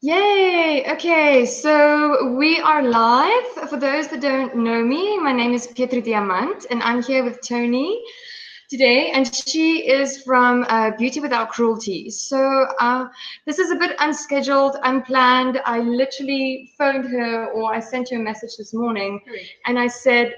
Yay! Okay, so we are live. For those that don't know me, my name is Petro Diamant, and I'm here with Toni today, and she is from Beauty Without Cruelty. So this is a bit unscheduled, unplanned. I literally phoned her, or I sent her a message this morning, and I said,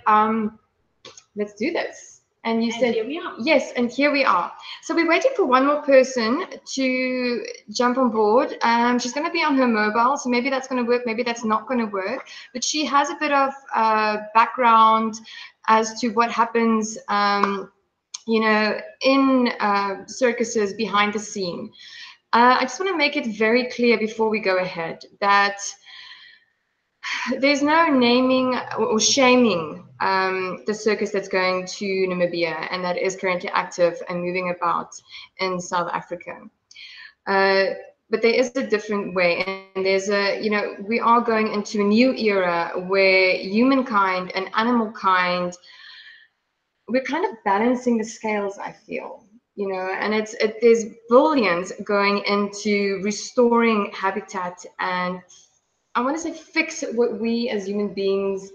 let's do this. And you said, here we are. Yes, and here we are. So we're waiting for one more person to jump on board. She's going to be on her mobile, so maybe that's going to work, maybe that's not going to work. But she has a bit of background as to what happens, in circuses behind the scene. I just want to make it very clear before we go ahead that there's no naming or shaming the circus that's going to Namibia and that is currently active and moving about in South Africa. But there is a different way, and there's we are going into a new era where humankind and animal kind, we're kind of balancing the scales, I feel. And there's billions going into restoring habitat and I want to say fix what we as human beings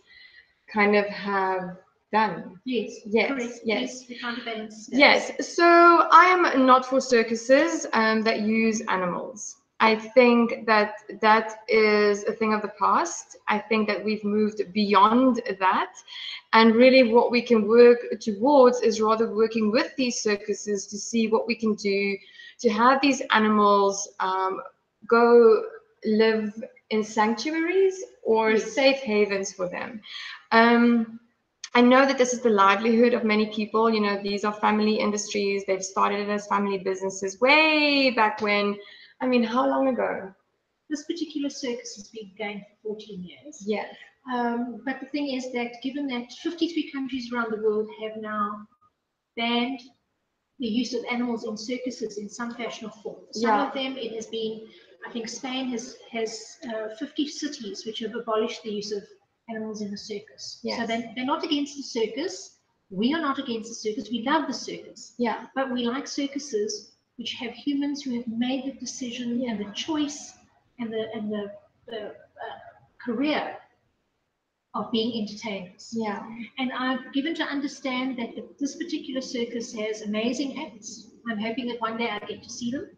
kind of have done. Yes. Yes. Correct. Yes. We can't balance. Yes. So I am not for circuses that use animals. I think that is a thing of the past. I think that we've moved beyond that. And really what we can work towards is rather working with these circuses to see what we can do to have these animals go live in sanctuaries or safe havens for them. I know that this is the livelihood of many people. These are family industries. They've started it as family businesses way back when. I mean, how long ago? This particular circus has been going for 14 years. Yes. But the thing is that given that 53 countries around the world have now banned the use of animals in circuses in some fashion or form. Some of them, it has been, I think Spain has 50 cities which have abolished the use of animals in the circus. Yes. So they're not against the circus. We are not against the circus. We love the circus. Yeah. But we like circuses which have humans who have made the decision and the choice and the career of being entertainers. Yeah. And I've given to understand that this particular circus has amazing acts. I'm hoping that one day I get to see them.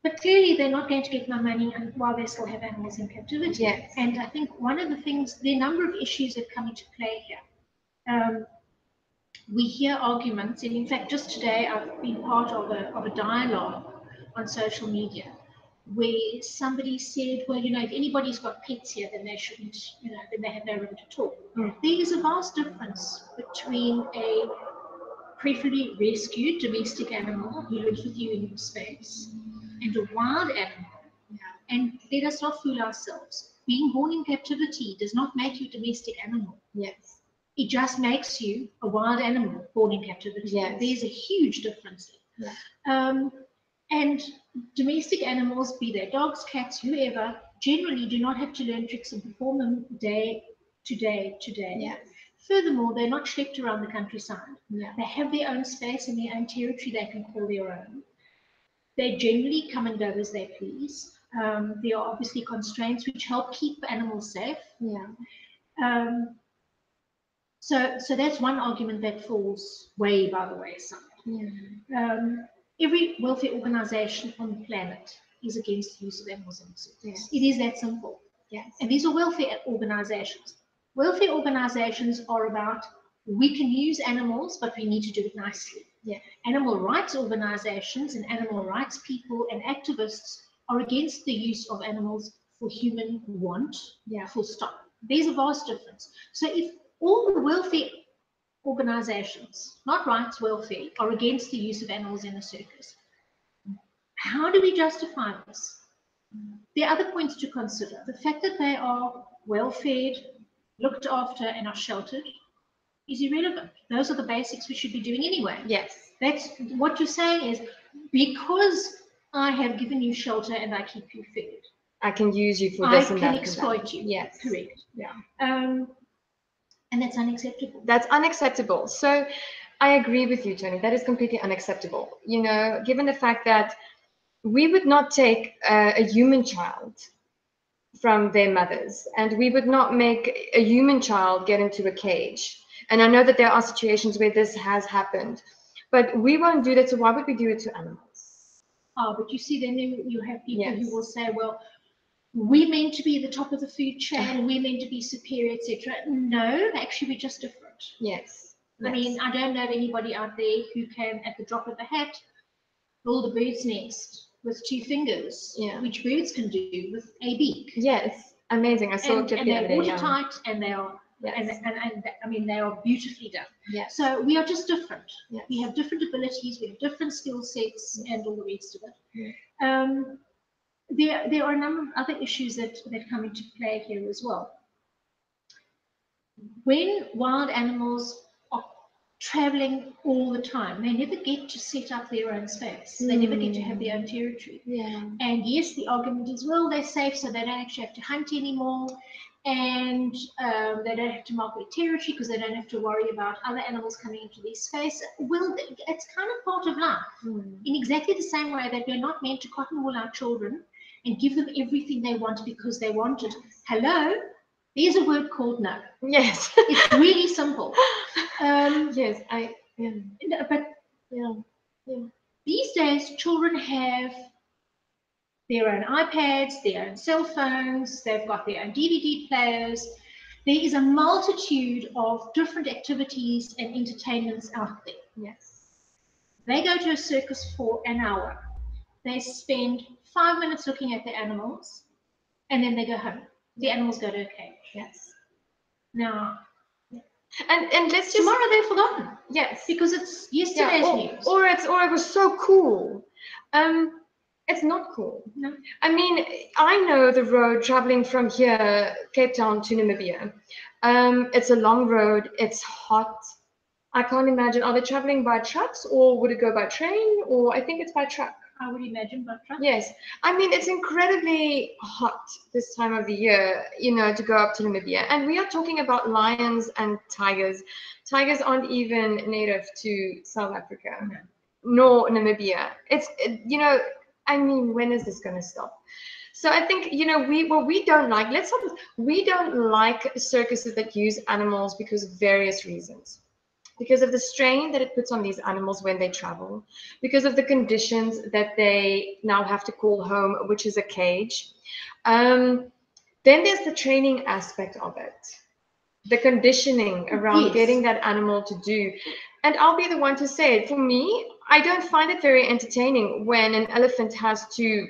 But clearly they're not going to get my money while they still have animals in captivity. Yes. And I think one of the things, there are a number of issues that come into play here. We hear arguments, and in fact, just today I've been part of a dialogue on social media where somebody said, well, if anybody's got pets here, then they shouldn't, then they have no room to talk. There is a vast difference between a preferably rescued domestic animal who lives with you in your space and a wild animal. And let us not fool ourselves. Being born in captivity does not make you a domestic animal. Yes. It just makes you a wild animal born in captivity. Yes. There's a huge difference there. Yeah. And domestic animals, be they dogs, cats, whoever, generally do not have to learn tricks and perform them day to day to day. Yeah. Furthermore, they're not schlepped around the countryside. Yeah. They have their own space and their own territory they can call their own. They generally come and go as they please. There are obviously constraints which help keep animals safe. Yeah. So that's one argument that falls way by the wayside. Yeah. Every welfare organization on the planet is against the use of animals in the circus. Yes. It is that simple. Yes. And these are welfare organizations. Welfare organizations are about, we can use animals, but we need to do it nicely. Yeah. Animal rights organizations and animal rights people and activists are against the use of animals for human want, full stop. There's a vast difference. So if all the welfare organizations, not rights, welfare, are against the use of animals in a circus, how do we justify this? There are other points to consider. The fact that they are well-fed, looked after, and are sheltered is irrelevant. Those are the basics we should be doing anyway. Yes. That's what you're saying is, because I have given you shelter and I keep you fed, I can use you for this and that. I can exploit you. Yes. Correct. Yeah. And that's unacceptable. That's unacceptable. So I agree with you, Toni. That is completely unacceptable. Given the fact that we would not take a human child from their mothers, and we would not make a human child get into a cage. And I know that there are situations where this has happened, but we won't do that. So why would we do it to animals? Oh, but you see, then you have people Yes. who will say, well, we're meant to be at the top of the food chain, we're meant to be superior, etc. No, actually, we're just different. Yes. I mean, I don't know of anybody out there who can, at the drop of a hat, build a bird's nest with 2 fingers, which birds can do with a beak. Yes, amazing. I saw a clip the other day. And they're watertight, and they are, and I mean, they are beautifully done. Yes. So we are just different. Yes. We have different abilities, we have different skill sets, and all the rest of it. Yeah. There are a number of other issues that come into play here as well. When wild animals are traveling all the time, they never get to set up their own space. They never get to have their own territory. Yeah. And yes, the argument is, well, they're safe, so they don't actually have to hunt anymore, and they don't have to mark their territory because they don't have to worry about other animals coming into their space. Well, it's kind of part of life. In exactly the same way that we're not meant to cotton wool our children and give them everything they want because they want it. Hello? There's a word called no. Yes. It's really simple. Yes, But these days, children have their own iPads, their own cell phones, they've got their own DVD players. There is a multitude of different activities and entertainments out there. Yes. They go to a circus for an hour. They spend 5 minutes looking at the animals, and then they go home. The animals go to a cage. Yes. Now, and let's just, tomorrow they're forgotten. Yes, because it's yesterday's news. Or it was so cool. It's not cool. No. I mean, I know the road traveling from here, Cape Town to Namibia. It's a long road. It's hot. I can't imagine. Are they traveling by trucks, or would it go by train? Or I think it's by truck. I would imagine by truck. Yes. I mean, it's incredibly hot this time of the year, you know, to go up to Namibia. And we are talking about lions and tigers. Tigers aren't even native to South Africa, nor Namibia. You know, I mean, when is this going to stop? So I think, you know, we don't like, we don't like circuses that use animals because of various reasons. Because of the strain that it puts on these animals when they travel, because of the conditions that they now have to call home, which is a cage. Then there's the training aspect of it, the conditioning around getting that animal to do. And I'll be the one to say it. For me, I don't find it very entertaining when an elephant has to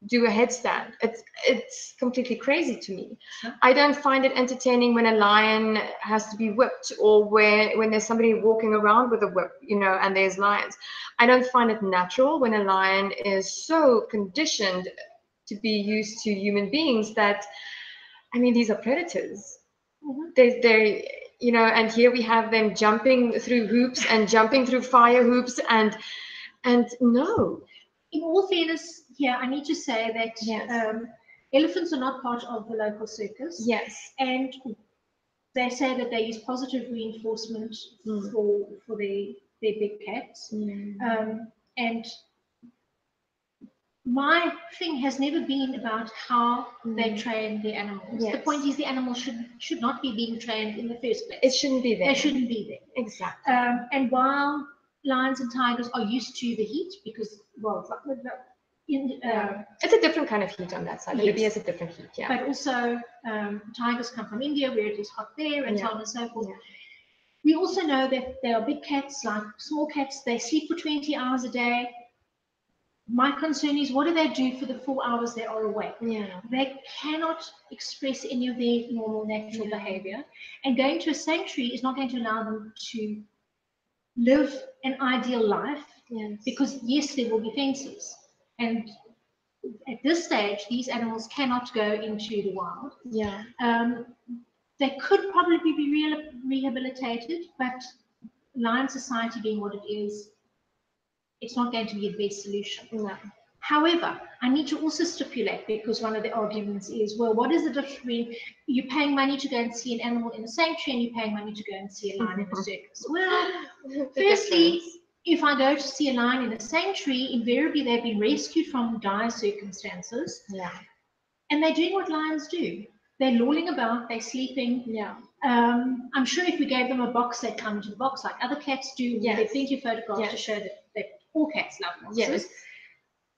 do a headstand. It's completely crazy to me. I don't find it entertaining when a lion has to be whipped, or when there's somebody walking around with a whip, you know, and there's lions. I don't find it natural when a lion is so conditioned to be used to human beings that, I mean, these are predators. They're you know, and here we have them jumping through hoops and jumping through fire hoops, and no. In all fairness, here I need to say that elephants are not part of the local circus. Yes. And they say that they use positive reinforcement for their big cats. And my thing has never been about how they train the animals. The point is the animals should not be being trained in the first place. It shouldn't be there. They shouldn't be there. Exactly. And while lions and tigers are used to the heat, because, well, it's a different kind of heat on that side. Namibia is a different heat, But also, tigers come from India, where it is hot there, and so on and so forth. We also know that there are big cats, like small cats, they sleep for 20 hours a day. My concern is, what do they do for the 4 hours they are awake? They cannot express any of their normal, natural behavior. And going to a sanctuary is not going to allow them to live an ideal life, because yes, there will be fences. And at this stage, these animals cannot go into the wild. They could probably be rehabilitated, but lion society being what it is, it's not going to be the best solution. However, I need to also stipulate, because one of the arguments is, well, what is the difference between you paying money to go and see an animal in a sanctuary and you paying money to go and see a lion in a circus? Well, firstly, if I go to see a lion in a sanctuary, invariably they've been rescued from dire circumstances. Yeah. And they're doing what lions do. They're lolling about, they're sleeping. Yeah. I'm sure if we gave them a box, they'd come into the box like other cats do. Yes. There are plenty of photographs to show that all cats love boxes. Yes.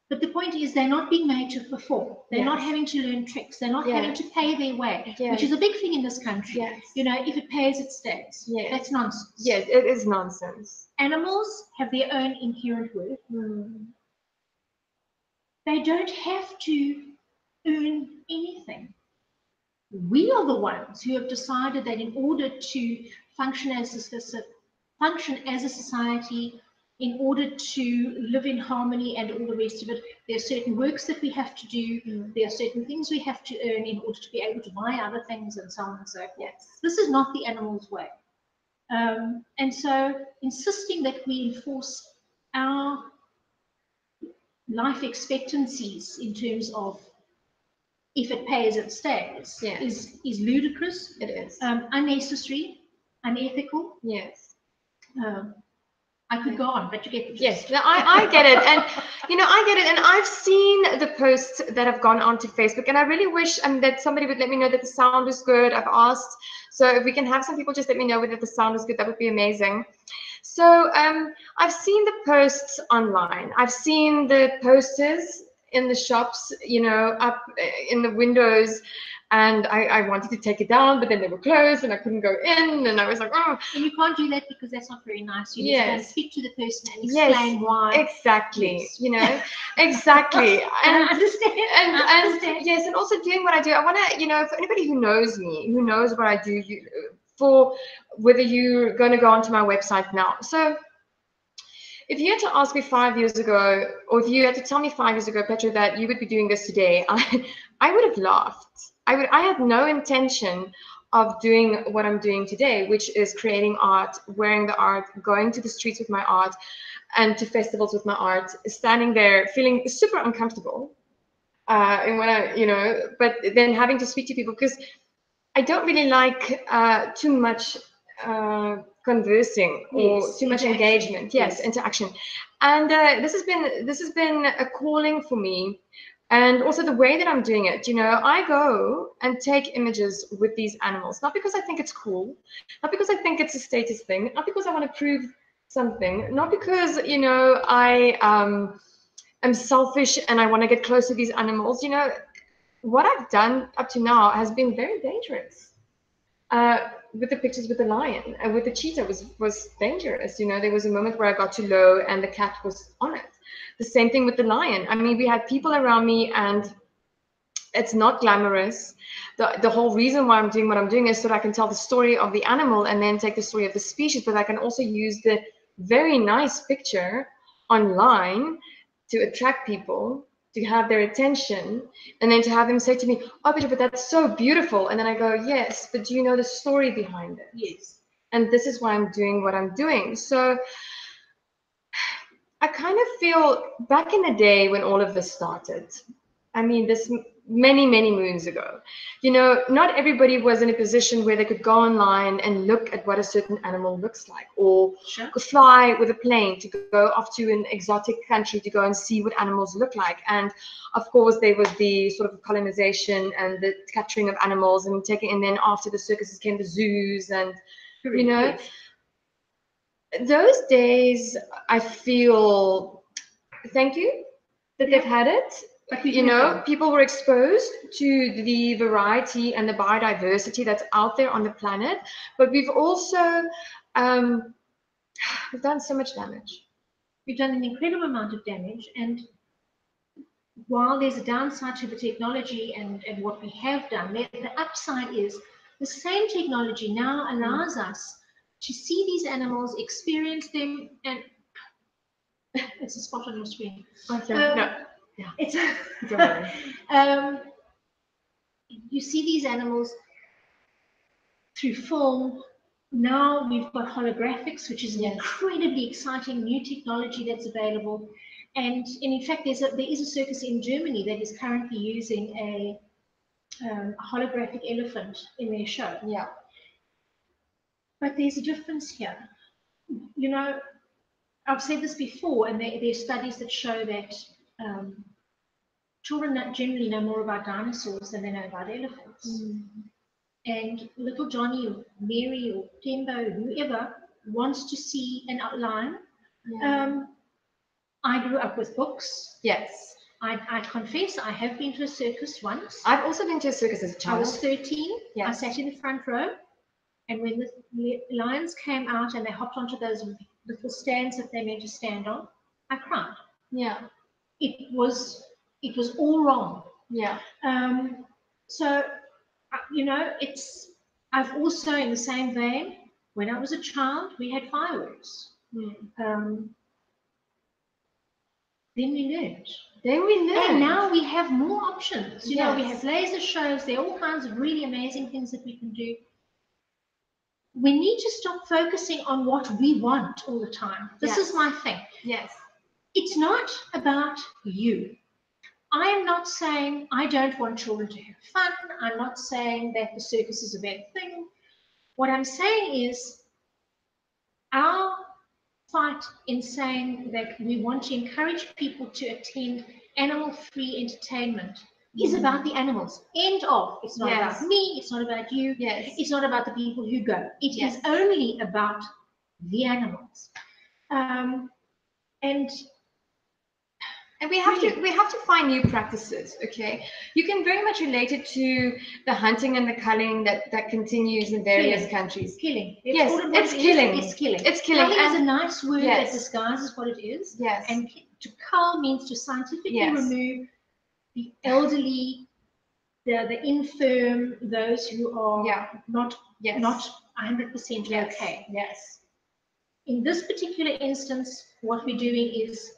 But the point is they're not being made to perform. They're not having to learn tricks. They're not having to pay their way, which is a big thing in this country. Yes. You know, if it pays, it stays. Yes. That's nonsense. Yes, it is nonsense. Animals have their own inherent worth. They don't have to earn anything. We are the ones who have decided that in order to function as a society, in order to live in harmony and all the rest of it, there are certain works that we have to do. There are certain things we have to earn in order to be able to buy other things and so on and so forth. Yes. This is not the animal's way. And so insisting that we enforce our life expectancies in terms of if it pays, it stays, is ludicrous. It is. Unnecessary, unethical. Yes. I could go on, but you get the gist. Yes, no, I get it. And, you know, I get it. And I've seen the posts that have gone onto Facebook, and I really wish that somebody would let me know that the sound is good. I've asked. So if we can have some people just let me know whether the sound is good, that would be amazing. So I've seen the posts online. I've seen the posters in the shops, you know, up in the windows. And I wanted to take it down, but then they were closed and I couldn't go in. And I was like, oh. And you can't do that because that's not very nice. You need to go and speak to the person and explain why. Exactly. Yes. You know, exactly. And I understand. And yes, and also doing what I do. I want to, you know, for anybody who knows me, who knows what I do, for whether you're going to go onto my website now. So if you had to ask me 5 years ago, or if you had to tell me 5 years ago, Petro, that you would be doing this today, I would have laughed. I had no intention of doing what I'm doing today, which is creating art, wearing the art, going to the streets with my art, and to festivals with my art, standing there feeling super uncomfortable. And when I, you know, but then having to speak to people, because I don't really like too much conversing or too much engagement. Yes, interaction. And this has been a calling for me. And also the way that I'm doing it, you know, I go and take images with these animals, not because I think it's cool, not because I think it's a status thing, not because I want to prove something, not because, you know, I am selfish and I want to get close to these animals. You know, what I've done up to now has been very dangerous. With the pictures with the lion and with the cheetah was dangerous. You know, there was a moment where I got too low and the cat was on it. The same thing with the lion. I mean, we had people around me and it's not glamorous. The whole reason why I'm doing what I'm doing is so that I can tell the story of the animal and then take the story of the species, but I can also use the very nice picture online to attract people, to have their attention, and then to have them say to me, oh, Peter, but that's so beautiful. And then I go, yes, but do you know the story behind it? Yes. And this is why I'm doing what I'm doing. So I kind of feel back in the day when all of this started, I mean, this many moons ago, you know, not everybody was in a position where they could go online and look at what a certain animal looks like, or fly with a plane to go off to an exotic country to go and see what animals look like. And of course, there was the sort of colonization and the capturing of animals and taking, and then after the circuses came the zoos, and you know, those days, I feel, thank you that they've had it. But you know, people were exposed to the variety and the biodiversity that's out there on the planet. But we've also we've done so much damage. We've done an incredible amount of damage, and while there's a downside to the technology and what we have done, the upside is the same technology now allows us to see these animals, experience them, and it's a spot on your screen. Okay. No. Yeah. It's you see these animals through film. Now we've got holographics, which is an incredibly exciting new technology that's available. And in fact, there is a circus in Germany that is currently using a holographic elephant in their show. Yeah. But there's a difference here. You know, I've said this before, and there are studies that show that children generally know more about dinosaurs than they know about elephants. And little Johnny or Mary or Tembo, whoever wants to see an outline. I grew up with books. Yes. I confess I have been to a circus once. I've also been to a circus as a child. I was 13. Yes. I sat in the front row. And when the lions came out and they hopped onto those little stands that they meant to stand on, I cried. Yeah. It was all wrong. Yeah. So, you know, I've also, in the same vein, when I was a child, we had fireworks. Then we learned. And now we have more options. You know, we have laser shows. There are all kinds of really amazing things that we can do. We need to stop focusing on what we want all the time. This is my thing. Yes. It's not about you. I am not saying I don't want children to have fun. I'm not saying that the circus is a bad thing. What I'm saying is our fight in saying that we want to encourage people to attend animal-free entertainment is about the animals. End of. It's not about me. It's not about you. It's not about the people who go. It is only about the animals. And we have to find new practices. Okay, you can very much relate it to the hunting and the culling that continues in various countries. Killing. It's killing. It's killing. It's killing. Culling is a nice word that disguises what it is. Yes. And to cull means to scientifically remove the elderly, the infirm, those who are not 100% okay. Yes. In this particular instance, what we're doing is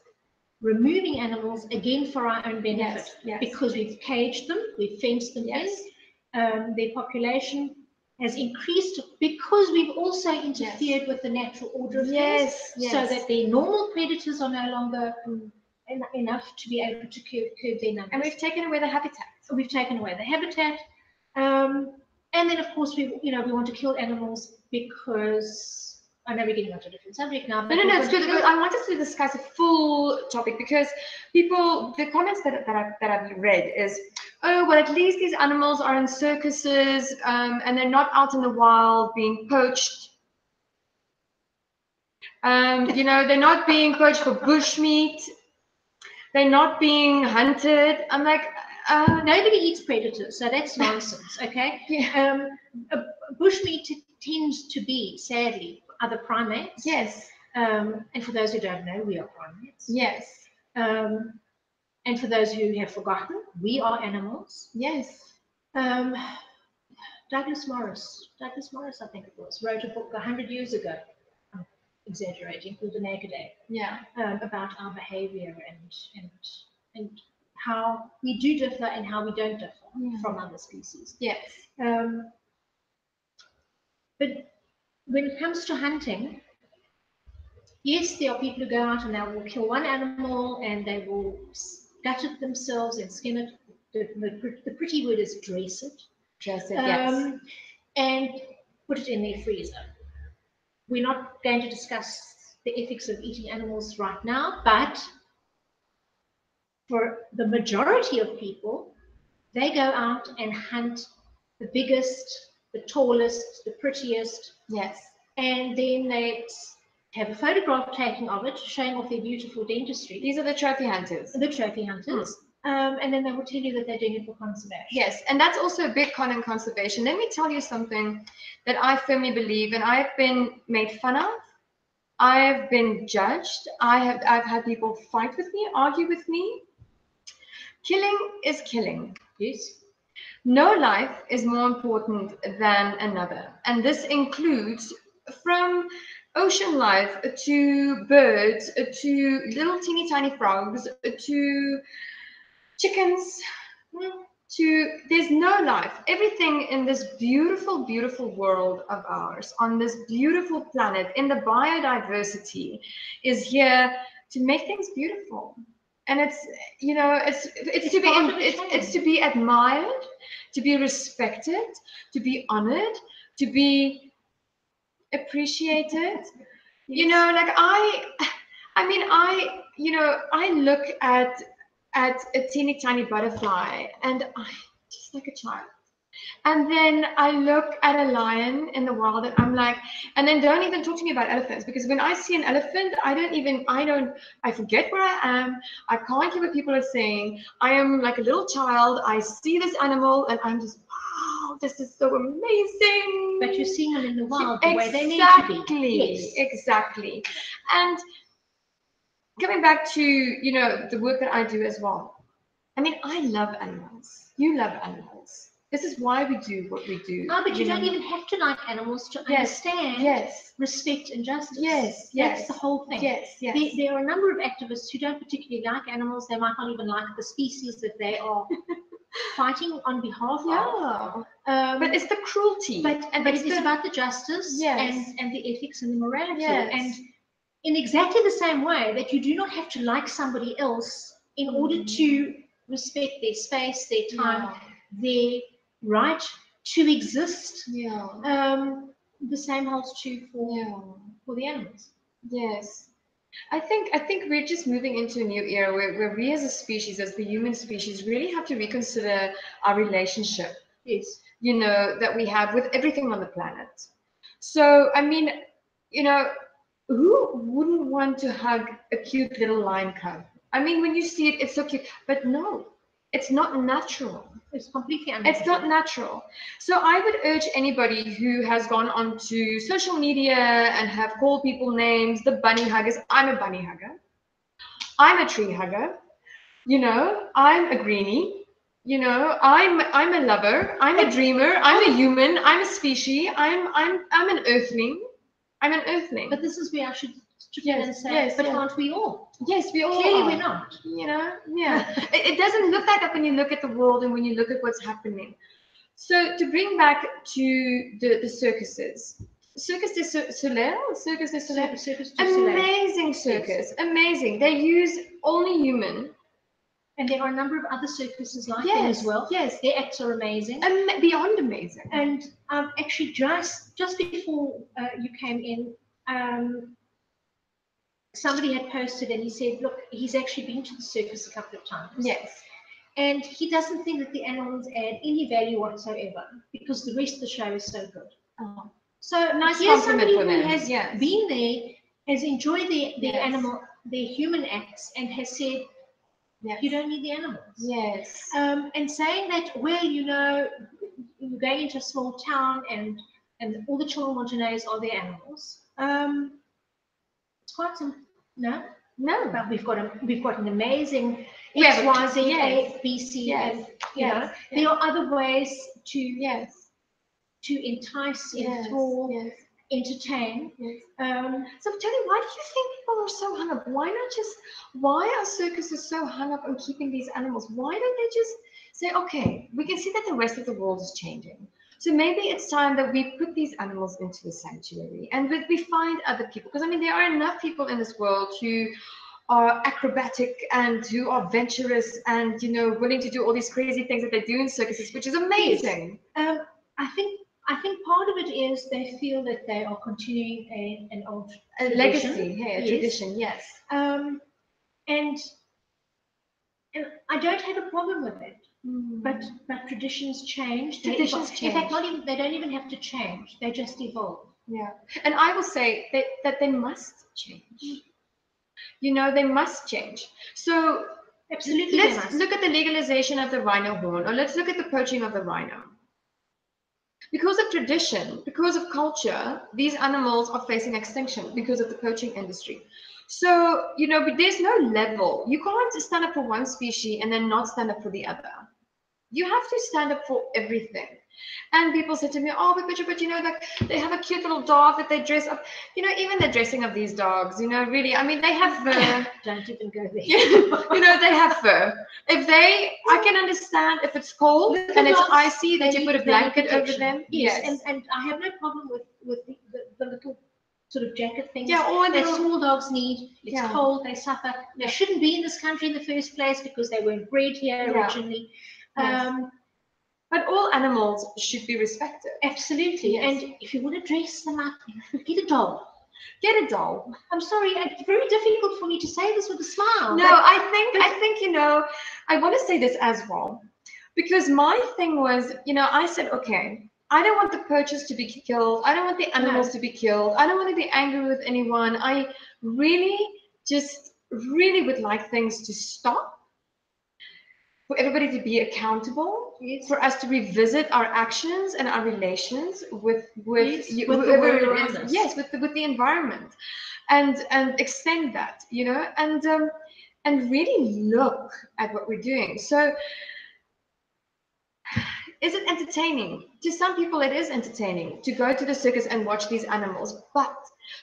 removing animals again for our own benefit, because we've caged them, we've fenced them in. Their population has increased because we've also interfered with the natural order of things, so that their normal predators are no longer enough to be able to curb their numbers. And we've taken away the habitat. We've taken away the habitat. And then, of course, we want to kill animals because I know we're getting onto a different subject now. But no, it's good. I want us to discuss a full topic because the comments that I've read is, oh, well, at least these animals are in circuses and they're not out in the wild being poached. You know, they're not being poached for bushmeat. They're not being hunted. I'm like, nobody eats predators, so that's nonsense, okay? Bushmeat tends to be, sadly, other primates. Yes. And for those who don't know, we are primates. Yes. And for those who have forgotten, we are animals. Yes. Douglas Morris, I think it was, wrote a book 100 years ago. I'm exaggerating, called The Naked Ape. Yeah. About our behavior and how we do differ and how we don't differ from other species. Yes. But when it comes to hunting, yes, there are people who go out and they will kill one animal and they will gut it themselves and skin it. The pretty word is dress it. Dress it, yes. And put it in their freezer. We're not going to discuss the ethics of eating animals right now, but for the majority of people, they go out and hunt the biggest, the tallest, the prettiest. Yes. And then they have a photograph taken of it, showing off their beautiful dentistry. These are the trophy hunters. The trophy hunters. And then they will tell you that they're doing it for conservation. Yes, and that's also a big con in conservation. Let me tell you something that I firmly believe, and I've been made fun of. I've been judged. I've had people fight with me, argue with me. Killing is killing. Yes. No life is more important than another. And this includes from ocean life to birds to little teeny tiny frogs to chickens there's no life. Everything in this beautiful, beautiful world of ours, on this beautiful planet, in the biodiversity, is here to make things beautiful. And it's, you know, it's to be admired, to be respected, to be honored, to be appreciated. You know, like I mean, I look at a teeny tiny butterfly, and I just like a child. And then I look at a lion in the wild, and I'm like, and then don't even talk to me about elephants, because when I see an elephant, I forget where I am. I can't hear what people are saying. I am like a little child. I see this animal, and I'm just, wow, this is so amazing. But you're seeing them in the wild, the way they need to be. Yes. Exactly. And coming back to, the work that I do as well. I mean, I love animals. You love animals. This is why we do what we do. No, but you don't even have to like animals to understand respect and justice. Yes. That's the whole thing. Yes. There are a number of activists who don't particularly like animals. They might not even like the species that they are fighting on behalf of. But it's the cruelty. But it's about the justice and the ethics and the morality. Yes. And in exactly the same way that you do not have to like somebody else in order to respect their space, their time, their right to exist. The same holds true for the animals. Yes. I think we're just moving into a new era where we as a species, as the human species, really have to reconsider our relationship. Yes. That we have with everything on the planet. So, I mean, who wouldn't want to hug a cute little lion cub? I mean, when you see it, it's so cute. But no, it's not natural. It's completely unnatural. It's not natural. So I would urge anybody who has gone onto social media and have called people names, the bunny huggers. I'm a bunny hugger. I'm a tree hugger. I'm a greenie. I'm a lover. I'm a dreamer. I'm a human. I'm a species. I'm an earthling. I'm an earthling. But this is where I should in and say, but aren't we all? Yes, we all Clearly are. We're not. It doesn't look like that when you look at the world and when you look at what's happening. So to bring back to the circuses. Circus du Soleil? Circus du Soleil? Circus du Soleil. Amazing circus. Yes. Amazing. They use only human. And there are a number of other circuses like them as well. Yes. Their acts are amazing. Beyond amazing. And actually just before you came in, somebody had posted and he said, look, he's actually been to the circus a couple of times. Yes. And he doesn't think that the animals add any value whatsoever because the rest of the show is so good. Oh. So nice here's compliment somebody for them. who has been there, has enjoyed their human acts and has said, you don't need the animals. Yes. And saying that, well, you're going into a small town and all the children want to know is, are there animals? It's quite some no. But we've got an amazing XYZ, A, B, C, and there are other ways to entice, enthrall, entertain. Yes. So Toni, why do you think people are so hung up? Why are circuses so hung up on keeping these animals? Why don't they just say, okay, we can see that the rest of the world is changing. So maybe it's time that we put these animals into the sanctuary and we find other people. Because I mean, there are enough people in this world who are acrobatic and who are venturous and, willing to do all these crazy things that they do in circuses, which is amazing. Yes. I think part of it is they feel that they are continuing an old legacy, tradition, yes. And I don't have a problem with it. But traditions change. Traditions change. In fact, they don't even have to change. They just evolve. Yeah. And I will say that they must change. They must change. So absolutely, let's look at the legalization of the rhino horn, or let's look at the poaching of the rhino. Because of tradition, because of culture, these animals are facing extinction because of the poaching industry. So, there's no level. You can't stand up for one species and then not stand up for the other. You have to stand up for everything. And people say to me, oh, but like they have a cute little dog that they dress up. Even the dressing of these dogs, really, I mean, they have fur. Don't even go there. They have fur. I can understand if it's cold and it's icy that you put a blanket over them. Yes. And I have no problem with the little sort of jacket things that small dogs need. It's cold, they suffer. They shouldn't be in this country in the first place because they weren't bred here originally. Yes. But all animals should be respected. Absolutely. Yes. And if you want to dress them up, get a dog. Get a doll. I'm sorry, it's very difficult for me to say this with a smile. No, I think, you know, I want to say this as well, because my thing was, you know, I said, okay, I don't want the poachers to be killed. I don't want the animals to be killed. I don't want to be angry with anyone. I really would like things to stop, for everybody to be accountable, for us to revisit our actions and our relations with whoever it is. Yes, with the environment, and extend that, you know, and really look at what we're doing. So, is it entertaining? To some people, it is entertaining to go to the circus and watch these animals. But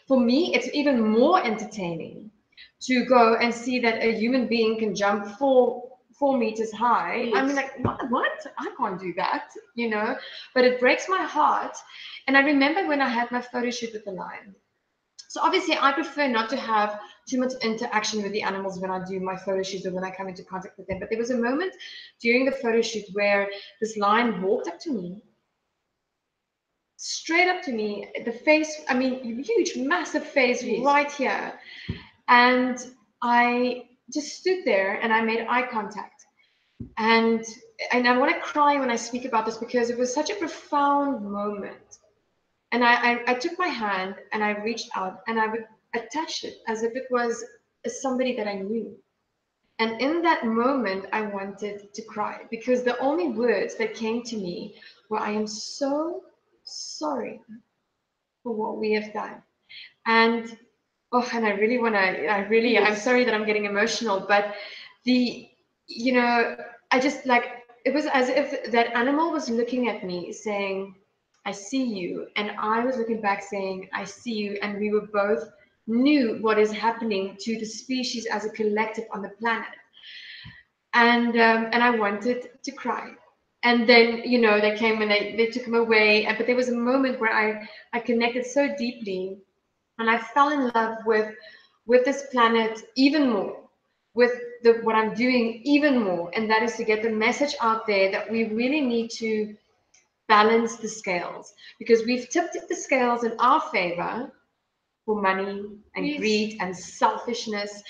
for me, it's even more entertaining to go and see that a human being can jump 4 meters high. Yes. I mean, like, what? I can't do that, you know? But it breaks my heart. And I remember when I had my photo shoot with the lion. So obviously, I prefer not to have too much interaction with the animals when I do my photo shoots or when I come into contact with them. But there was a moment during the photo shoot where this lion walked up to me, straight up to me, the face, I mean, huge, massive face right here. And I just stood there and I made eye contact. And I want to cry when I speak about this because it was such a profound moment. And I took my hand and I reached out and I would attach it as if it was somebody that I knew. And in that moment, I wanted to cry because the only words that came to me were, I am so sorry for what we have done. And and I really want to, I'm sorry that I'm getting emotional, but you know, I just like, it was as if that animal was looking at me saying, I see you. And I was looking back saying, I see you. And we were both knew what is happening to the species as a collective on the planet. And I wanted to cry. And then, you know, they came and they took him away. But there was a moment where I connected so deeply and I fell in love with this planet even more, with what I'm doing even more. And that is to get the message out there that we really need to balance the scales, because we've tipped the scales in our favor for money and greed and selfishness,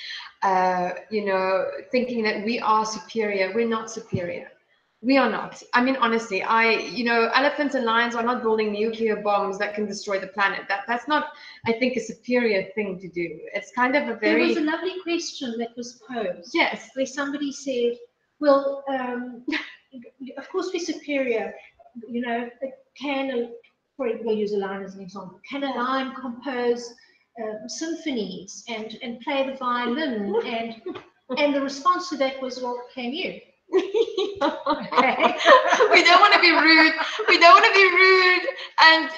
you know, thinking that we are superior. We're not superior. We are not. I mean, honestly, you know, elephants and lions are not building nuclear bombs that can destroy the planet. That's not, I think, a superior thing to do. It's kind of a very... There was a lovely question that was posed. Yes. Where somebody said, well, of course we're superior. You know, we'll use a lion as an example. Can a lion compose symphonies and play the violin? And the response to that was, well, can you? Okay. We don't want to be rude. We don't want to be rude. And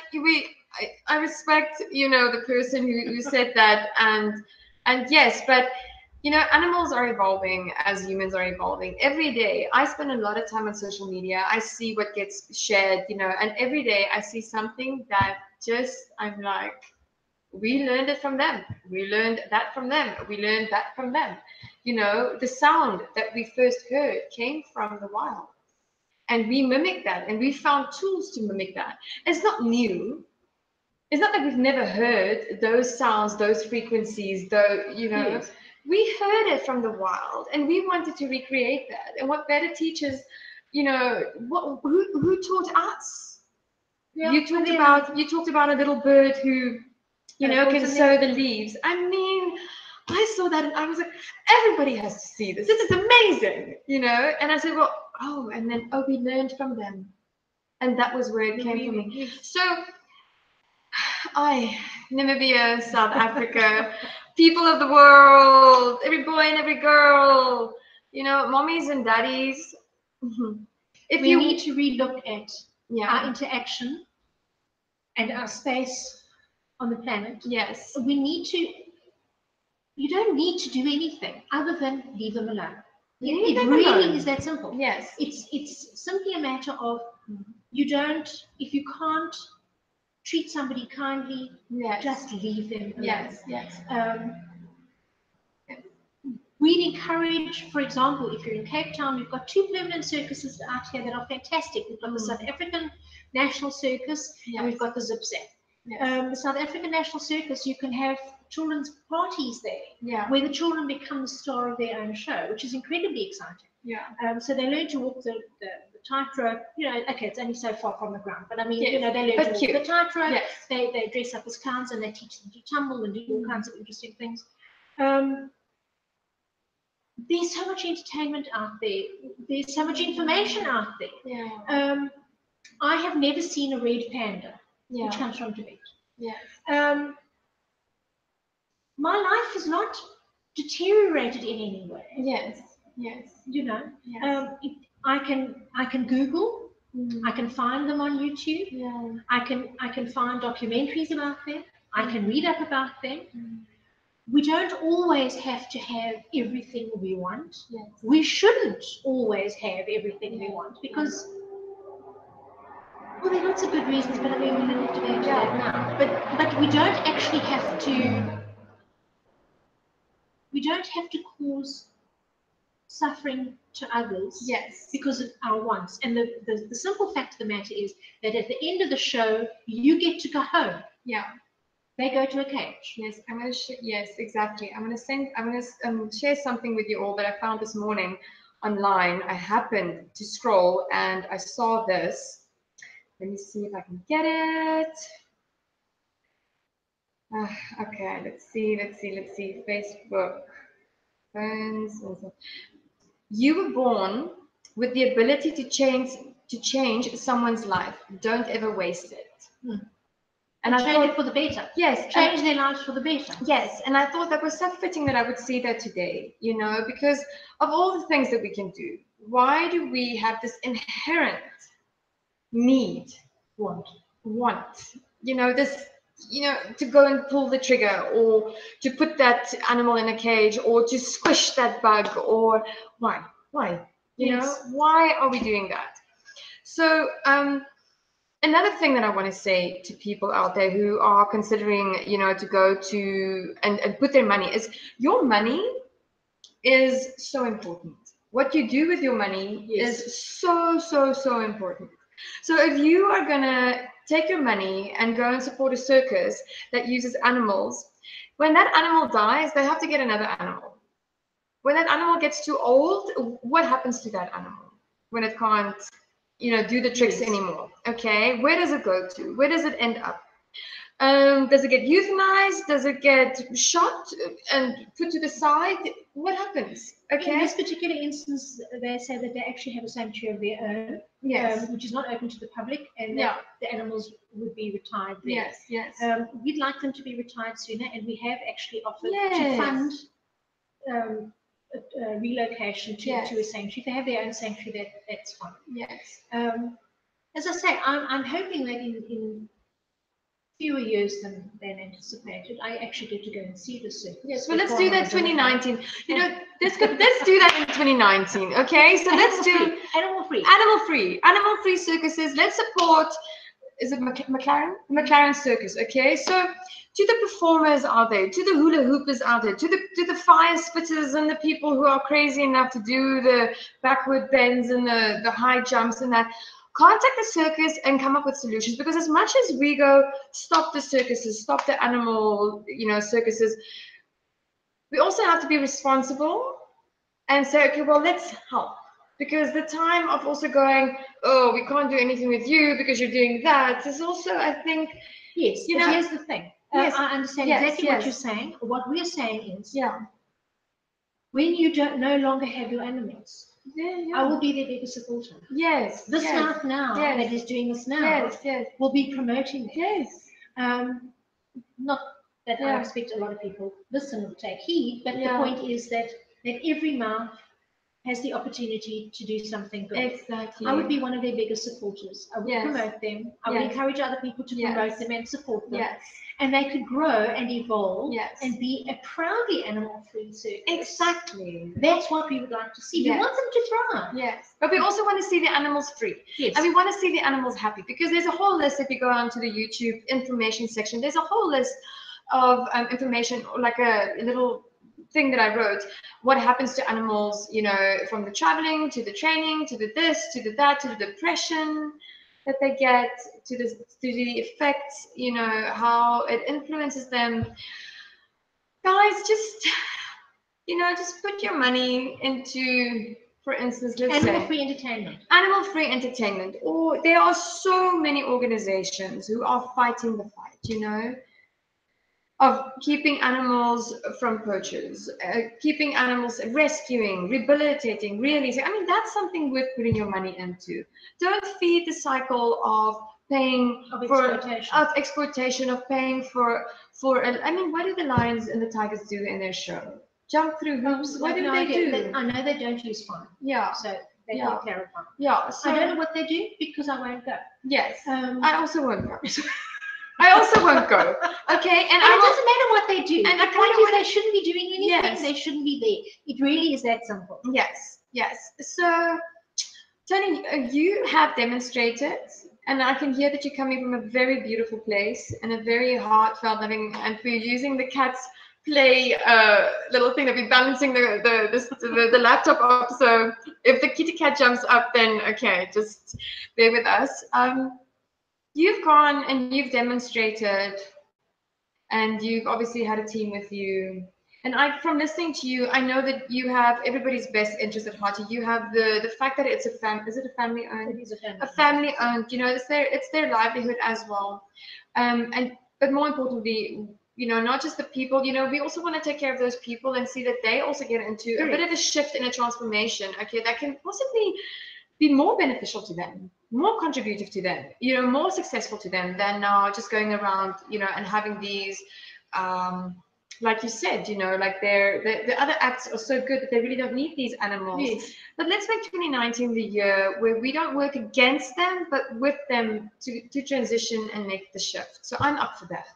I respect, you know, the person who said that. And yes, but you know, animals are evolving as humans are evolving every day. I spend a lot of time on social media. I see what gets shared, you know, and every day I see something that just, I'm like, we learned it from them. We learned that from them. We learned that from them. You know, the sound that we first heard came from the wild. And we mimic that. And we found tools to mimic that. It's not new. It's not that we've never heard those sounds, those frequencies, though, you know. Yes. We heard it from the wild, and we wanted to recreate that. And what better teachers, you know, who taught us? Yeah, you talked about a little bird who, you know, can sow the leaves. I mean, I saw that and I was like, everybody has to see this. This is amazing, you know. And I said, well, and then we learned from them, and that was where it came from me. So, Namibia, South Africa. People of the world, every boy and every girl, you know, mommies and daddies. If we need to relook at our interaction and our space on the planet. Yes. You don't need to do anything other than leave them alone. It really is that simple. Yes. It's simply a matter of if you can't treat somebody kindly, just leave them alone. Yes. We'd encourage, for example, if you're in Cape Town, we've got 2 permanent circuses out here that are fantastic. We've got the South African National Circus and we've got the Zip Zap. The South African National Circus, you can have children's parties there, where the children become the star of their own show, which is incredibly exciting. So they learn to walk the tightrope. Okay, it's only so far from the ground, but I mean, they learn to walk the tightrope. They dress up as clowns and they teach them to tumble and do all kinds of interesting things. There's so much entertainment out there. There's so much information out there. I have never seen a red panda, which comes from Tibet. My life has not deteriorated in any way. I can Google. I can find them on YouTube. I can find documentaries about them. I can read up about them. We don't always have to have everything we want. We shouldn't always have everything we want, because, well, there are lots of good reasons, but I mean, we don't have to go into that now. But we don't actually have to. We don't have to cause suffering to others because of our wants. And the simple fact of the matter is that at the end of the show, you get to go home. They go to a cage. I'm going to yes, exactly. I'm going to share something with you all that I found this morning online. I happened to scroll and I saw this. Let me see if I can get it. Okay, let's see. Facebook, phones. You were born with the ability to change someone's life. Don't ever waste it. And I change it for the better. Change their lives for the better. And I thought that was so fitting that I would see that today, because of all the things that we can do, why do we have this inherent need, want, this, to go and pull the trigger, or to put that animal in a cage, or to squish that bug, or why, why are we doing that? So, another thing that I want to say to people out there who are considering, to go to and put their money is, your money is so important. What you do with your money is so, so, so important. So if you are going to take your money and go and support a circus that uses animals, when that animal dies, they have to get another animal. When that animal gets too old, what happens to that animal when it can't do the tricks anymore? Okay, where does it go to? Where does it end up? Does it get euthanized? Does it get shot and put to the side? What happens? Okay. In this particular instance, they say that they actually have a sanctuary of their own, which is not open to the public, and that the animals would be retired there. We'd like them to be retired sooner, and we have actually offered to fund relocation to a sanctuary. If they have their own sanctuary, that's fine. As I say, I'm hoping that in fewer years than anticipated, I actually get to go and see the circus. Well, let's do that 2019. Let's do that in 2019. Okay, so let's do animal-free circuses. Let's support. Is it McLaren Circus? Okay, so to the performers out there, to the hula hoopers out there, to the fire spitters and the people who are crazy enough to do the backward bends and the high jumps and that, contact the circus and come up with solutions. Because as much as we go, stop the circuses, stop the animal, circuses, we also have to be responsible and say, okay, well, let's help. Because the time of also going, oh, we can't do anything with you because you're doing that, is also, I think, but here's the thing. I understand exactly what you're saying. What we're saying is, when you no longer have your animals, I will be their biggest supporter. This mouth now that is doing this now will be promoting them. Not that I expect a lot of people listen or take heed, but the point is that every mouth has the opportunity to do something good. Exactly. I would be one of their biggest supporters. I would promote them. I would encourage other people to promote them and support them. And they could grow and evolve and be a proudly animal-free circus. Exactly. That's what we would like to see. We want them to thrive. But we also want to see the animals free. And we want to see the animals happy, because there's a whole list. If you go onto the YouTube information section, there's a whole list of information, like a little thing that I wrote, what happens to animals, from the traveling to the training to the this to the that to the depression. that they get, to the effects, you know, how it influences them. Guys, just, you know, just put your money into, for instance, let's say animal-free entertainment. Animal-free entertainment. Or there are so many organizations who are fighting the fight, you know, of keeping animals from poachers, keeping animals, rescuing, rehabilitating, releasing. I mean, that's something worth putting your money into. Don't feed the cycle of paying exploitation, of paying for. I mean, what do the lions and the tigers do in their show? Jump through hoops. What do they do? I know they don't use fire. Yeah. So they can clarify. Yeah. So, I don't know what they do because I won't go. Yes. I also won't go. I also won't go. Okay, and it doesn't matter what they do. And the point is, they shouldn't be doing anything. Yes. They shouldn't be there. It really is that simple. Yes, yes. So, Toni, you have demonstrated, and I can hear that you're coming from a very beautiful place and a very heartfelt living, and for using the cat's play little thing that we're balancing the laptop up. So if the kitty cat jumps up, then okay, just bear with us. You've gone and you've demonstrated, and you've obviously had a team with you. And from listening to you, I know that you have everybody's best interest at heart. You have the fact that it's is it a family owned? It is a family. A family owned. You know, it's their livelihood as well. But more importantly, you know, not just the people. You know, we also want to take care of those people and see that they also get into a bit of a shift and a transformation. Okay, that can possibly be more beneficial to them, more contributive to them, you know, more successful to them than now just going around, you know, and having these, like you said, you know, like the other acts are so good that they really don't need these animals. Yes. But let's make 2019 the year where we don't work against them, but with them to transition and make the shift. So I'm up for that.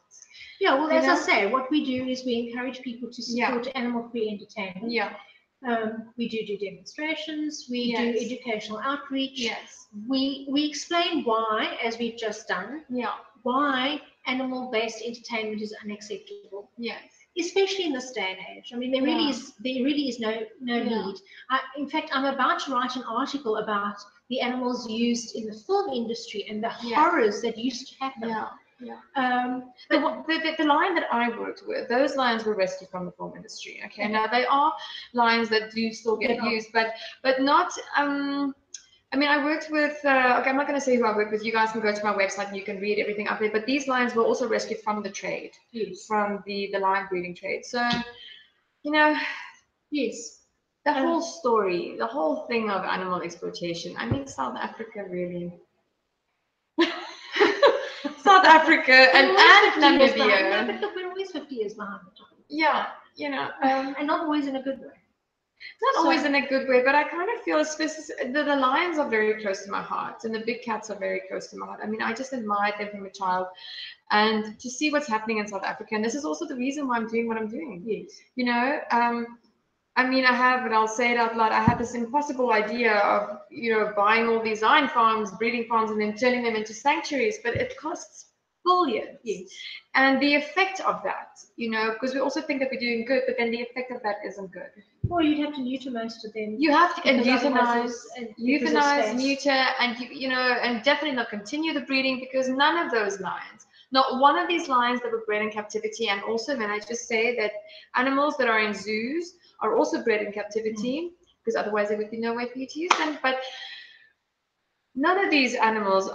Yeah, well, as I say, what we do is we encourage people to support animal-free entertainment. Yeah. We do demonstrations, we do educational outreach. Yes. We explain why, as we've just done, why animal-based entertainment is unacceptable. Yes. Especially in this day and age. I mean, there really is no need. In fact, I'm about to write an article about the animals used in the film industry and the horrors that used to happen. The lion that I worked with, those lions were rescued from the film industry. Okay, now they are lions that do still get used, but not. I mean, I worked with. Okay, I'm not going to say who I worked with. You guys can go to my website and you can read everything up there. But these lions were also rescued from the trade, from the lion breeding trade. So, you know, the whole story, the whole thing of animal exploitation. I mean, South Africa really. South Africa and Namibia. But look, we're always 50 years behind the time. Yeah, you know, and not always in a good way. Not always in a good way, but I kind of feel the lions are very close to my heart, and the big cats are very close to my heart. I mean, I just admired them from a child, and to see what's happening in South Africa, and this is also the reason why I'm doing what I'm doing. Yes. You know, I mean, and I'll say it out loud, I have this impossible idea of, you know, buying all these lion farms, breeding farms, and then turning them into sanctuaries, but it costs billions. Yes. And the effect of that, you know, because we also think that we're doing good, but then the effect of that isn't good. Well, you'd have to neuter most of them. You have to euthanize, neuter, and you know, and definitely not continue the breeding, because none of those lions, not one of these lions that were bred in captivity, and also, when I just say that animals that are in zoos are also bred in captivity, because otherwise there would be no way for you to use them. But none of these animals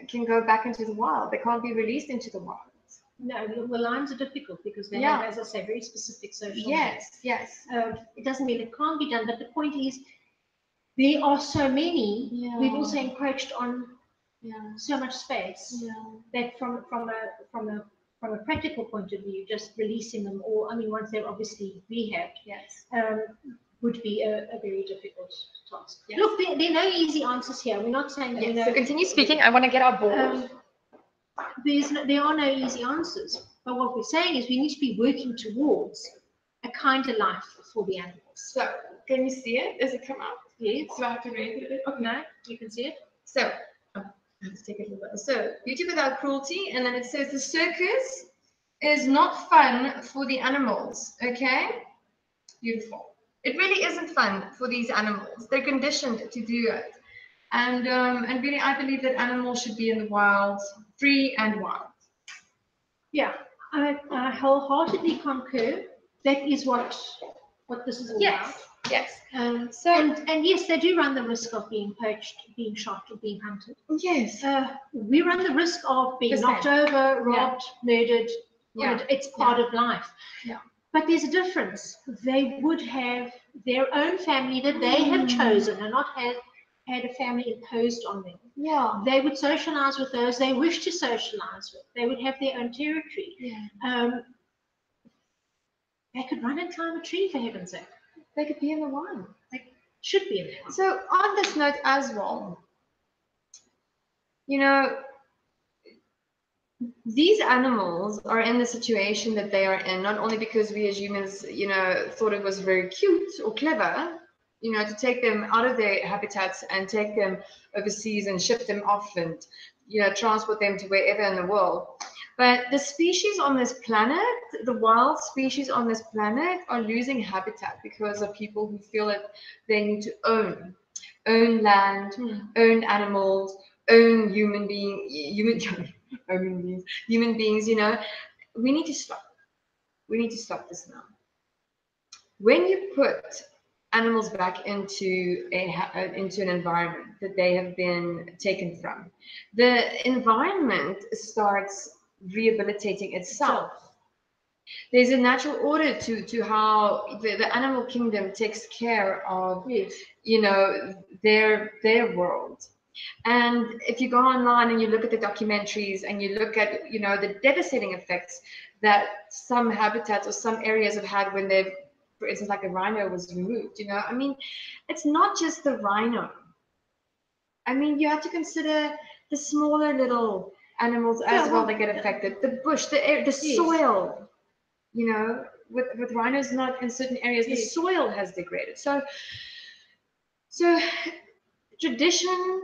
can go back into the wild. They can't be released into the wild. No, the lions are difficult because they have, as I say, very specific social needs. Yes. It doesn't mean it can't be done, but the point is, there are so many. Yeah. We've also encroached on so much space that from a practical point of view, just releasing them all, I mean, once they're obviously rehabbed, would be a very difficult task. Yes. Look, there are no easy answers here. We're not saying that. So continue speaking. I want to get our board. There are no easy answers. But what we're saying is we need to be working towards a kinder life for the animals. So, can you see it? Does it come up? Yes. Do I have to raise it a bit? Okay. No, you can see it. So, I have to take it a little bit. So, beauty without cruelty, and then it says the circus is not fun for the animals. Okay? Beautiful. It really isn't fun for these animals. They're conditioned to do it. And really, I believe that animals should be in the wild, free and wild. Yeah, I wholeheartedly concur. That is what this is all about. Yes. And yes, they do run the risk of being poached, being shot, or being hunted. Yes. We run the risk of being knocked over, robbed, murdered. Yeah. It's part of life. Yeah. But there's a difference. They would have their own family that they have chosen and not had a family imposed on them. Yeah. They would socialize with those they wish to socialize with. They would have their own territory. Yeah. They could run and climb a tree, for heaven's sake. They could be in the wild. They should be in the wild. So on this note as well, you know, these animals are in the situation that they are in, not only because we as humans, you know, thought it was very cute or clever, you know, to take them out of their habitats and take them overseas and ship them off and, you know, transport them to wherever in the world. But the species on this planet, the wild species on this planet, are losing habitat because of people who feel that they need to own land, own animals, own human beings, you know. We need to stop. We need to stop this now. When you put animals back into an environment that they have been taken from, the environment starts rehabilitating itself. There's a natural order to how the animal kingdom takes care of, you know, their world. And if you go online and you look at the documentaries and you look at, you know, the devastating effects that some habitats or some areas have had when they've, for instance, like a rhino was removed, you know, I mean, it's not just the rhino. I mean, you have to consider the smaller little animals as well that get affected, the bush, the air, the soil, you know, with rhinos not in certain areas, the soil has degraded. So tradition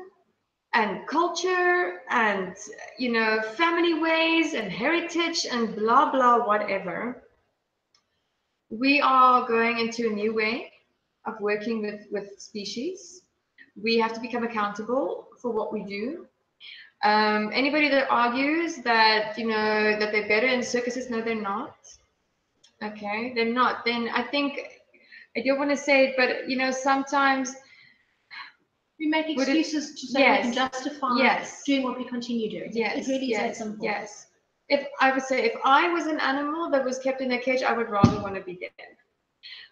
and culture and, you know, family ways and heritage and blah, blah, whatever. We are going into a new way of working with species. We have to become accountable for what we do. Anybody that argues that, you know, that they're better in circuses, no, they're not. Okay, they're not. Then I think, I don't want to say it, but, you know, sometimes we make excuses to say we can justify doing what we continue doing. It really is that simple. Yes. If I would say, if I was an animal that was kept in a cage, I would rather want to be dead.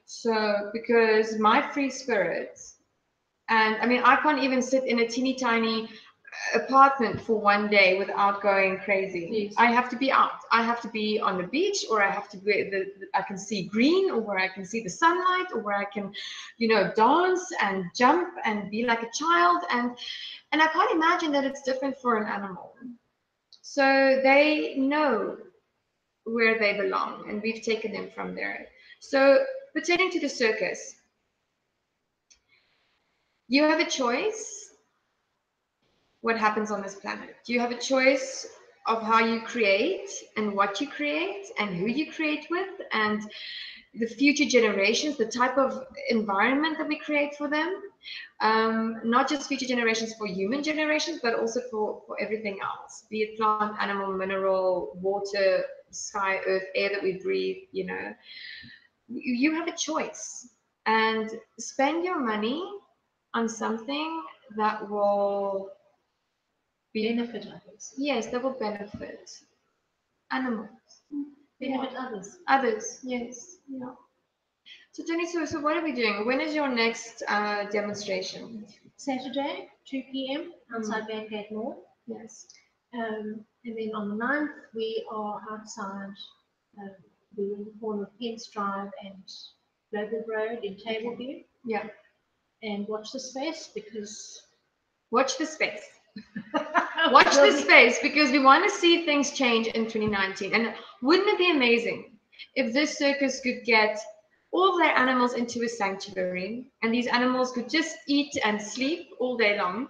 So, because my free spirit, and I mean, I can't even sit in a teeny tiny apartment for one day without going crazy. I have to be out. I have to be on the beach, or I have to be I can see green, or where I can see the sunlight, or where I can, you know, dance and jump and be like a child. And I can't imagine that it's different for an animal. So they know where they belong, and we've taken them from there. So pertaining to the circus, you have a choice what happens on this planet. You have a choice of how you create and what you create and who you create with, and the future generations, the type of environment that we create for them. Not just future generations for human generations, but also for everything else, be it plant, animal, mineral, water, sky, earth, air that we breathe, you know. You have a choice, and spend your money on something that will benefit others. Yes, that will benefit animals. Benefit others. Others, yes. Yeah. So Toni, so what are we doing? When is your next demonstration? Saturday, 2 p.m. outside Vanguard Mall. Yes. And then on the 9th, we are outside we're in the corner of Pence Drive and Global Road in Tableview. Yeah. And watch the space, because... Watch the space. Watch this space, because we want to see things change in 2019. And wouldn't it be amazing if this circus could get all of their animals into a sanctuary, and these animals could just eat and sleep all day long?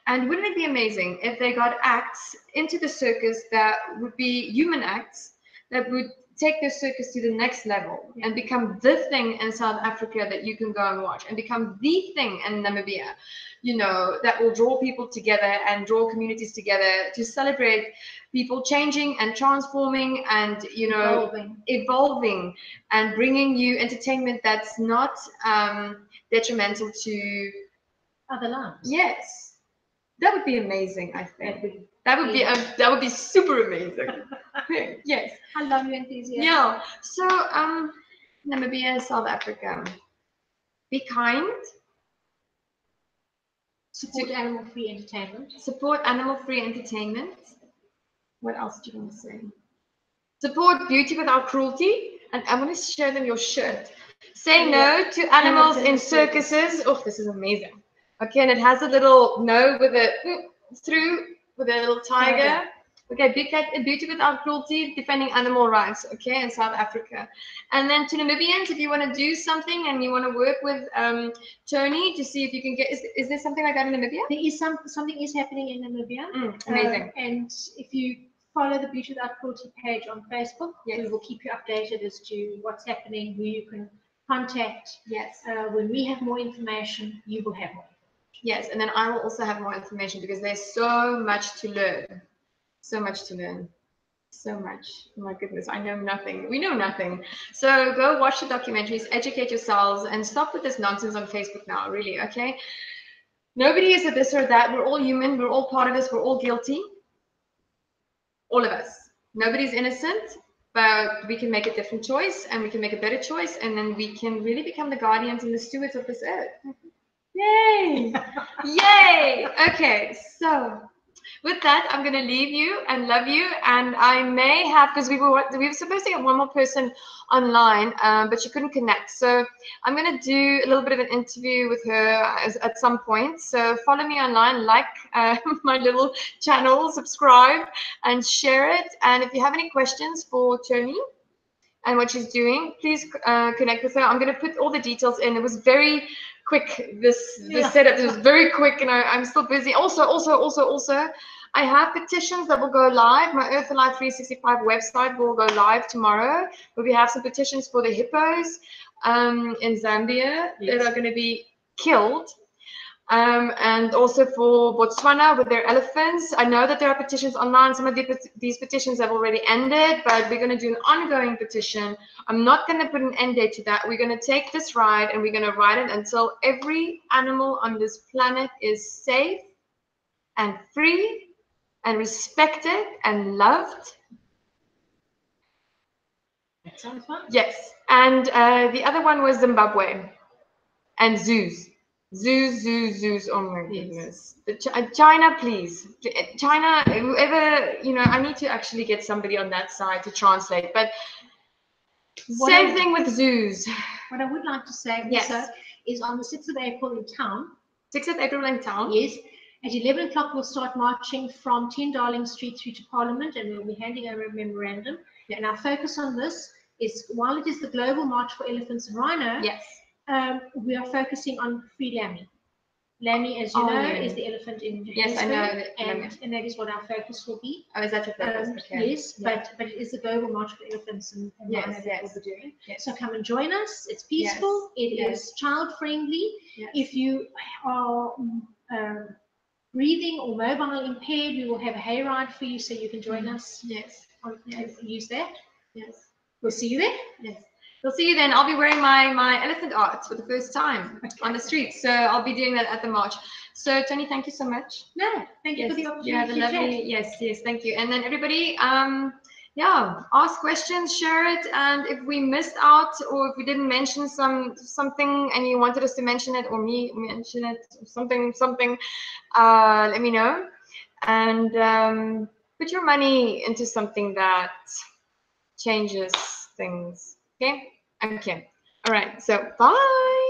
And wouldn't it be amazing if they got acts into the circus that would be human acts, that would take their circus to the next level and become the thing in South Africa that you can go and watch, and become the thing in Namibia, you know, that will draw people together and draw communities together to celebrate people changing and transforming and, you know, evolving and bringing you entertainment that's not detrimental to other lives. Yes, that would be amazing. I think that would be super amazing. Yes, I love your enthusiasm. Yeah. So Namibia, South Africa, be kind. Support animal-free entertainment. Support animal-free entertainment. What else do you want to say? Support beauty without cruelty. And I want to show them your shirt. Say no to animals in circuses. Oh, this is amazing. Okay, and it has a little no with a with a little tiger. Okay, beauty without cruelty, defending animal rights. Okay, in South Africa. And then to Namibians, if you want to do something and you want to work with Toni to see if you can get, is there something like that in Namibia? There is something is happening in Namibia. Amazing. And if you follow the Beauty Without Cruelty page on Facebook, we will keep you updated as to what's happening, who you can contact. Yes. When we have more information, you will have more. Yes, and then I will also have more information because there's so much to learn. So much to learn. So much. Oh my goodness, I know nothing. We know nothing. So go watch the documentaries, educate yourselves, and stop with this nonsense on Facebook now, really, okay? Nobody is a this or that. We're all human. We're all part of this. We're all guilty. All of us. Nobody's innocent, but we can make a different choice, and we can make a better choice, and then we can really become the guardians and the stewards of this earth. Yay! Yay! Okay, so with that, I'm going to leave you and love you. And I may have, because we were supposed to get one more person online, but she couldn't connect. So I'm going to do a little bit of an interview with her at some point. So follow me online, like my little channel, subscribe, and share it. And if you have any questions for Toni and what she's doing, please connect with her. I'm going to put all the details in. It was very quick, this setup. It was very quick, and I'm still busy. Also, I have petitions that will go live. My Earth Alive 365 website will go live tomorrow, where we have some petitions for the hippos in Zambia that are going to be killed. And also for Botswana with their elephants. I know that there are petitions online. Some of these petitions have already ended, but we're going to do an ongoing petition. I'm not going to put an end date to that. We're going to take this ride, and we're going to ride it until every animal on this planet is safe and free and respected and loved. That sounds fun. Yes. And the other one was Zimbabwe and zoos. Zoos. Oh my goodness. China, please. China, whoever, you know, I need to actually get somebody on that side to translate. But same thing with zoos. What I would like to say also is on the 6th of April in town. 6th of April in town? Yes. At 11 o'clock, we'll start marching from 10 Darling Street through to Parliament, and we'll be handing over a memorandum. And our focus on this is, while it is the Global March for Elephants and Rhino, we are focusing on free Lammy. Lammy, as you know, is the elephant in Johannesburg. Yes, I know. And that is what our focus will be. Oh, is that your focus? Okay. Yes, but it is the Global March for Elephants and Rhino that we'll be doing. So come and join us. It's peaceful. It is child-friendly. If you are breathing or mobile impaired, we will have a hayride for you, so you can join us. Use that. We'll see you there. We'll see you then. I'll be wearing my elephant art for the first time on the streets. So I'll be doing that at the march. So Toni, thank you so much. No, thank you for the opportunity. You have a lovely, yes, thank you. And then everybody, ask questions, share it, and if we missed out or if we didn't mention something and you wanted us to mention it or me mention it, something, let me know. And put your money into something that changes things. Okay. All right. So bye.